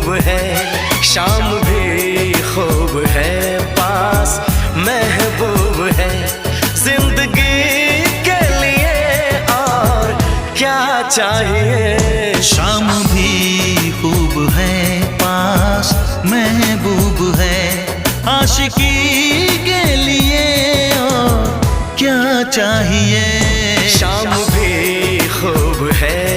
खूब है, शाम भी खूब है, पास महबूब है। जिंदगी के लिए और क्या चाहिए। शाम भी खूब है, पास महबूब है, आशिकी के लिए और क्या चाहिए। शाम भी खूब है,